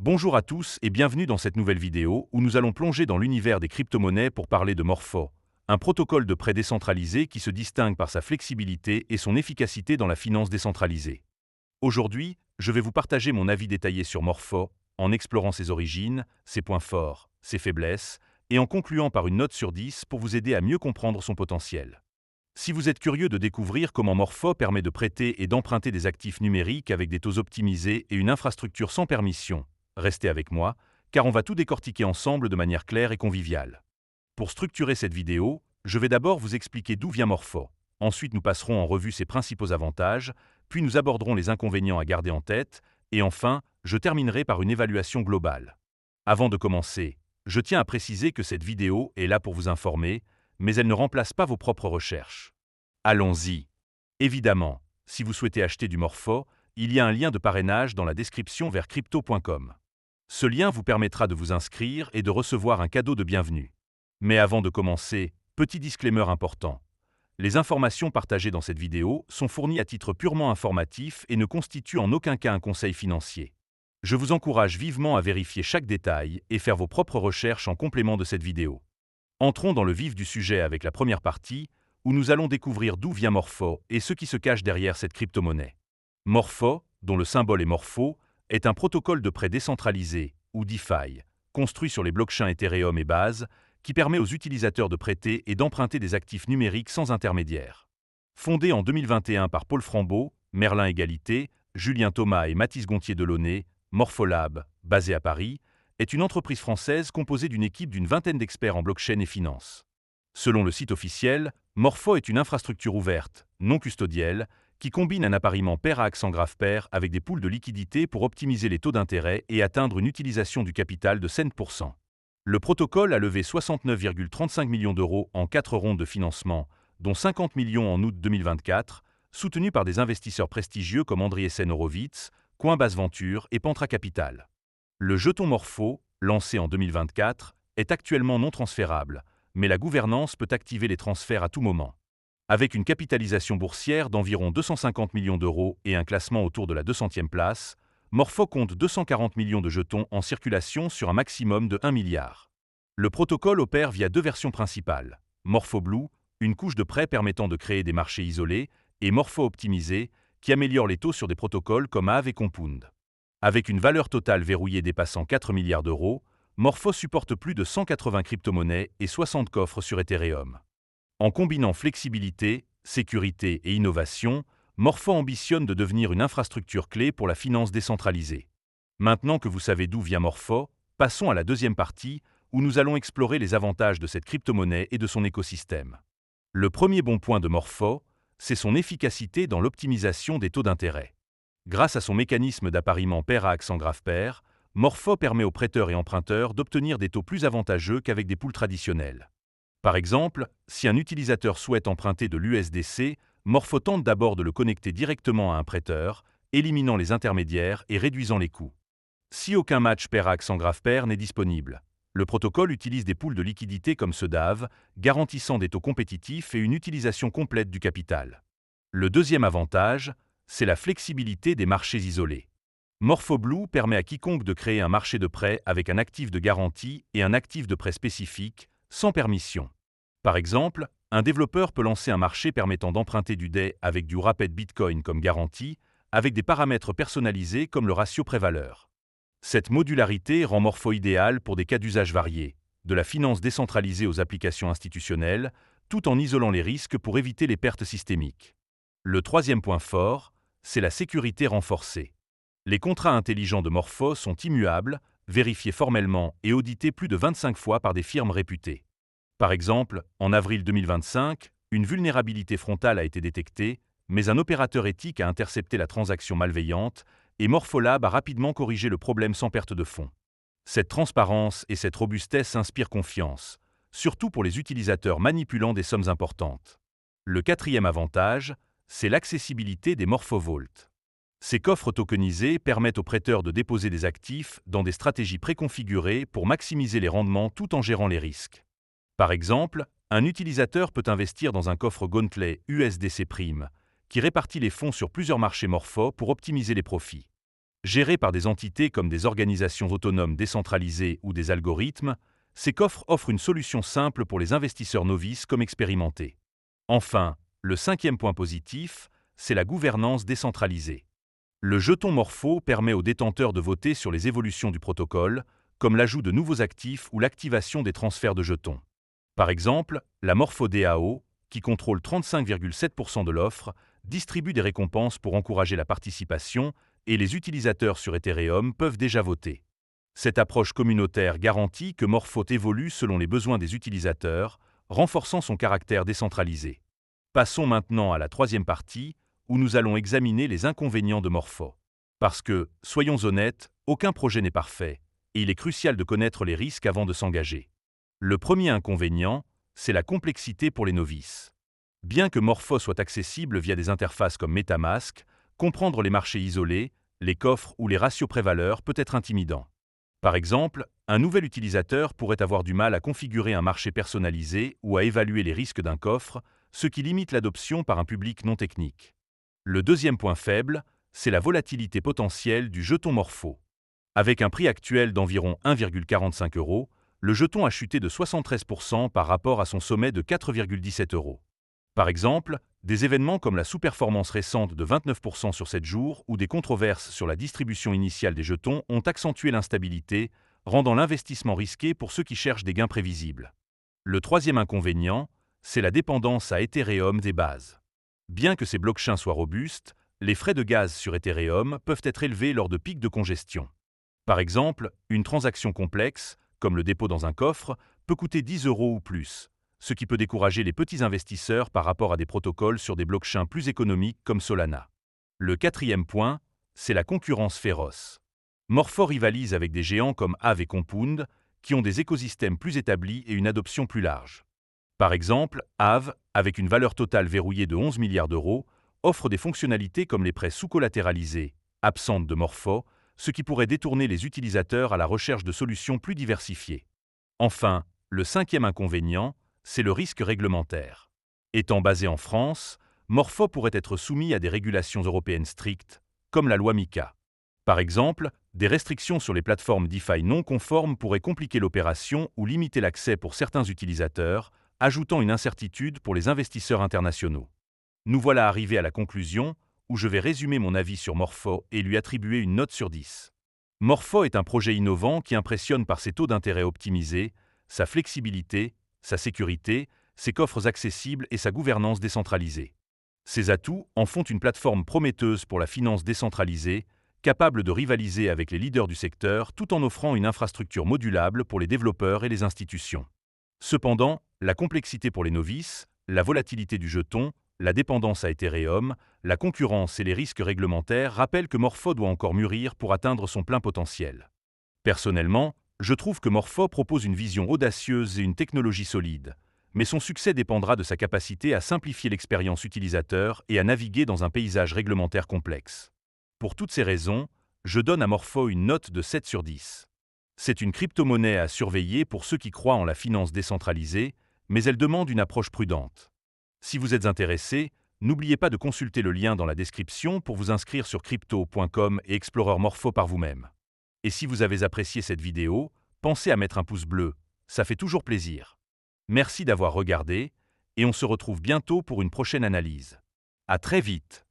Bonjour à tous et bienvenue dans cette nouvelle vidéo où nous allons plonger dans l'univers des crypto-monnaies pour parler de Morpho, un protocole de prêt décentralisé qui se distingue par sa flexibilité et son efficacité dans la finance décentralisée. Aujourd'hui, je vais vous partager mon avis détaillé sur Morpho, en explorant ses origines, ses points forts, ses faiblesses, et en concluant par une note sur 10 pour vous aider à mieux comprendre son potentiel. Si vous êtes curieux de découvrir comment Morpho permet de prêter et d'emprunter des actifs numériques avec des taux optimisés et une infrastructure sans permission, restez avec moi, car on va tout décortiquer ensemble de manière claire et conviviale. Pour structurer cette vidéo, je vais d'abord vous expliquer d'où vient Morpho. Ensuite, nous passerons en revue ses principaux avantages, puis nous aborderons les inconvénients à garder en tête, et enfin, je terminerai par une évaluation globale. Avant de commencer, je tiens à préciser que cette vidéo est là pour vous informer, mais elle ne remplace pas vos propres recherches. Allons-y. Évidemment, si vous souhaitez acheter du Morpho, il y a un lien de parrainage dans la description vers crypto.com. Ce lien vous permettra de vous inscrire et de recevoir un cadeau de bienvenue. Mais avant de commencer, petit disclaimer important. Les informations partagées dans cette vidéo sont fournies à titre purement informatif et ne constituent en aucun cas un conseil financier. Je vous encourage vivement à vérifier chaque détail et faire vos propres recherches en complément de cette vidéo. Entrons dans le vif du sujet avec la première partie, où nous allons découvrir d'où vient Morpho et ce qui se cache derrière cette crypto-monnaie. Morpho, dont le symbole est Morpho, est un protocole de prêt décentralisé, ou DeFi, construit sur les blockchains Ethereum et Base, qui permet aux utilisateurs de prêter et d'emprunter des actifs numériques sans intermédiaire. Fondé en 2021 par Paul Frambeau, Merlin Égalité, Julien Thomas et Mathis Gontier-Delaunay, Morpholab, basé à Paris, est une entreprise française composée d'une équipe d'une vingtaine d'experts en blockchain et finance. Selon le site officiel, Morpho est une infrastructure ouverte, non custodielle, qui combine un appariement pair à accent graphe pair avec des pools de liquidités pour optimiser les taux d'intérêt et atteindre une utilisation du capital de 5%. Le protocole a levé 69,35 millions d'euros en 4 rondes de financement, dont 50 millions en août 2024, soutenus par des investisseurs prestigieux comme Andreessen Horowitz, Coinbase Venture et Pantra Capital. Le jeton Morpho, lancé en 2024, est actuellement non transférable, mais la gouvernance peut activer les transferts à tout moment. Avec une capitalisation boursière d'environ 250 millions d'euros et un classement autour de la 200e place, Morpho compte 240 millions de jetons en circulation sur un maximum de 1 milliard. Le protocole opère via deux versions principales, Morpho Blue, une couche de prêt permettant de créer des marchés isolés, et Morpho Optimisé, qui améliore les taux sur des protocoles comme Aave et Compound. Avec une valeur totale verrouillée dépassant 4 milliards d'euros, Morpho supporte plus de 180 crypto-monnaies et 60 coffres sur Ethereum. En combinant flexibilité, sécurité et innovation, Morpho ambitionne de devenir une infrastructure clé pour la finance décentralisée. Maintenant que vous savez d'où vient Morpho, passons à la deuxième partie, où nous allons explorer les avantages de cette crypto-monnaie et de son écosystème. Le premier bon point de Morpho, c'est son efficacité dans l'optimisation des taux d'intérêt. Grâce à son mécanisme d'appariement pair à accent graphe pair, Morpho permet aux prêteurs et emprunteurs d'obtenir des taux plus avantageux qu'avec des pools traditionnels. Par exemple, si un utilisateur souhaite emprunter de l'USDC, Morpho tente d'abord de le connecter directement à un prêteur, éliminant les intermédiaires et réduisant les coûts. Si aucun match pair à accent graphe pair n'est disponible, le protocole utilise des pools de liquidités comme ceux d'Aave, garantissant des taux compétitifs et une utilisation complète du capital. Le deuxième avantage, c'est la flexibilité des marchés isolés. Morpho Blue permet à quiconque de créer un marché de prêt avec un actif de garantie et un actif de prêt spécifique, sans permission. Par exemple, un développeur peut lancer un marché permettant d'emprunter du DAI avec du Rapid Bitcoin comme garantie, avec des paramètres personnalisés comme le ratio prêt-valeur. Cette modularité rend Morpho idéal pour des cas d'usage variés, de la finance décentralisée aux applications institutionnelles, tout en isolant les risques pour éviter les pertes systémiques. Le troisième point fort, c'est la sécurité renforcée. Les contrats intelligents de Morpho sont immuables, vérifiés formellement et audités plus de 25 fois par des firmes réputées. Par exemple, en avril 2025, une vulnérabilité frontale a été détectée, mais un opérateur éthique a intercepté la transaction malveillante et Morpholab a rapidement corrigé le problème sans perte de fonds. Cette transparence et cette robustesse inspirent confiance, surtout pour les utilisateurs manipulant des sommes importantes. Le quatrième avantage, c'est l'accessibilité des Morphovault. Ces coffres tokenisés permettent aux prêteurs de déposer des actifs dans des stratégies préconfigurées pour maximiser les rendements tout en gérant les risques. Par exemple, un utilisateur peut investir dans un coffre Gauntlet USDC Prime, qui répartit les fonds sur plusieurs marchés Morpho pour optimiser les profits. Gérés par des entités comme des organisations autonomes décentralisées ou des algorithmes, ces coffres offrent une solution simple pour les investisseurs novices comme expérimentés. Enfin, le cinquième point positif, c'est la gouvernance décentralisée. Le jeton Morpho permet aux détenteurs de voter sur les évolutions du protocole, comme l'ajout de nouveaux actifs ou l'activation des transferts de jetons. Par exemple, la Morpho DAO, qui contrôle 35,7% de l'offre, distribue des récompenses pour encourager la participation et les utilisateurs sur Ethereum peuvent déjà voter. Cette approche communautaire garantit que Morpho évolue selon les besoins des utilisateurs, renforçant son caractère décentralisé. Passons maintenant à la troisième partie, où nous allons examiner les inconvénients de Morpho. Parce que, soyons honnêtes, aucun projet n'est parfait, et il est crucial de connaître les risques avant de s'engager. Le premier inconvénient, c'est la complexité pour les novices. Bien que Morpho soit accessible via des interfaces comme MetaMask, comprendre les marchés isolés, les coffres ou les ratios pré-valeurs peut être intimidant. Par exemple, un nouvel utilisateur pourrait avoir du mal à configurer un marché personnalisé ou à évaluer les risques d'un coffre, ce qui limite l'adoption par un public non technique. Le deuxième point faible, c'est la volatilité potentielle du jeton Morpho. Avec un prix actuel d'environ 1,45 €, le jeton a chuté de 73% par rapport à son sommet de 4,17 €. Par exemple, des événements comme la sous-performance récente de 29% sur 7 jours ou des controverses sur la distribution initiale des jetons ont accentué l'instabilité, rendant l'investissement risqué pour ceux qui cherchent des gains prévisibles. Le troisième inconvénient, c'est la dépendance à Ethereum des bases. Bien que ces blockchains soient robustes, les frais de gaz sur Ethereum peuvent être élevés lors de pics de congestion. Par exemple, une transaction complexe, comme le dépôt dans un coffre, peut coûter 10 € ou plus, ce qui peut décourager les petits investisseurs par rapport à des protocoles sur des blockchains plus économiques comme Solana. Le quatrième point, c'est la concurrence féroce. Morpho rivalise avec des géants comme Aave et Compound, qui ont des écosystèmes plus établis et une adoption plus large. Par exemple, Aave, avec une valeur totale verrouillée de 11 milliards d'euros, offre des fonctionnalités comme les prêts sous-collatéralisés, absentes de Morpho, ce qui pourrait détourner les utilisateurs à la recherche de solutions plus diversifiées. Enfin, le cinquième inconvénient, c'est le risque réglementaire. Étant basé en France, Morpho pourrait être soumis à des régulations européennes strictes, comme la loi MiCA. Par exemple, des restrictions sur les plateformes DeFi non conformes pourraient compliquer l'opération ou limiter l'accès pour certains utilisateurs, ajoutant une incertitude pour les investisseurs internationaux. Nous voilà arrivés à la conclusion, où je vais résumer mon avis sur Morpho et lui attribuer une note sur 10. Morpho est un projet innovant qui impressionne par ses taux d'intérêt optimisés, sa flexibilité, sa sécurité, ses coffres accessibles et sa gouvernance décentralisée. Ces atouts en font une plateforme prometteuse pour la finance décentralisée, capable de rivaliser avec les leaders du secteur tout en offrant une infrastructure modulable pour les développeurs et les institutions. Cependant, la complexité pour les novices, la volatilité du jeton, la dépendance à Ethereum, la concurrence et les risques réglementaires rappellent que Morpho doit encore mûrir pour atteindre son plein potentiel. Personnellement, je trouve que Morpho propose une vision audacieuse et une technologie solide, mais son succès dépendra de sa capacité à simplifier l'expérience utilisateur et à naviguer dans un paysage réglementaire complexe. Pour toutes ces raisons, je donne à Morpho une note de 7 sur 10. C'est une crypto-monnaie à surveiller pour ceux qui croient en la finance décentralisée, mais elle demande une approche prudente. Si vous êtes intéressé, n'oubliez pas de consulter le lien dans la description pour vous inscrire sur crypto.com et explorer Morpho par vous-même. Et si vous avez apprécié cette vidéo, pensez à mettre un pouce bleu, ça fait toujours plaisir. Merci d'avoir regardé, et on se retrouve bientôt pour une prochaine analyse. À très vite!